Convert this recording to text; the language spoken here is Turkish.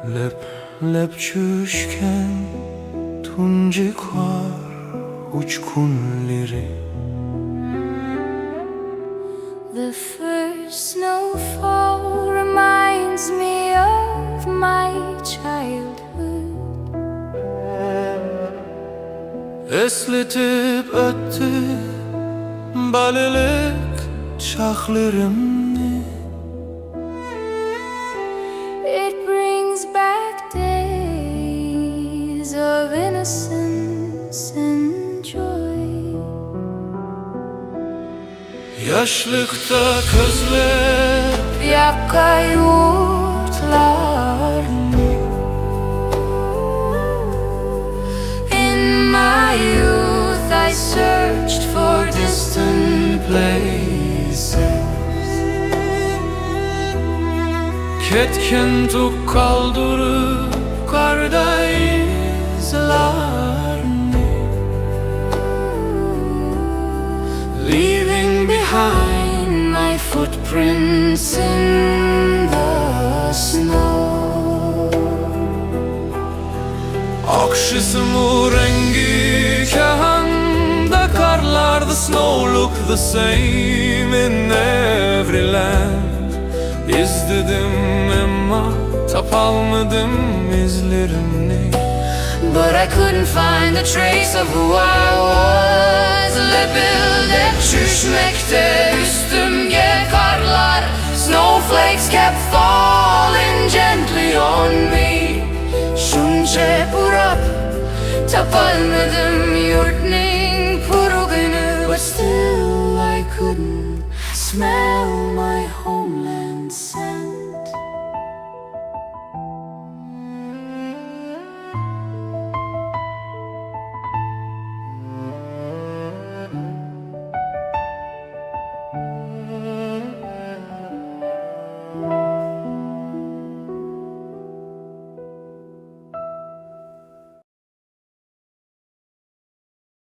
Lep lep çüşken tuncuk var uçkunları. The first snowfall reminds me of my childhood. Esletip öttü balılık çağlarımı. It brings back days of innocence and joy. Yaşlıkta közler Yakka yurtlar. In my youth I searched for distant places. Ketken tuk kaldırıp karda izlerini. Leaving behind my footprints in the snow. Akşısımı rengi kahanda karlar. The snow look the same in every land. İzledim ama tapalmadım izlerini. But I couldn't find a trace of who I was. Lepilde çüşmekte üstümge karlar. Snowflakes kept falling gently on me. Şunce burap tapalmadım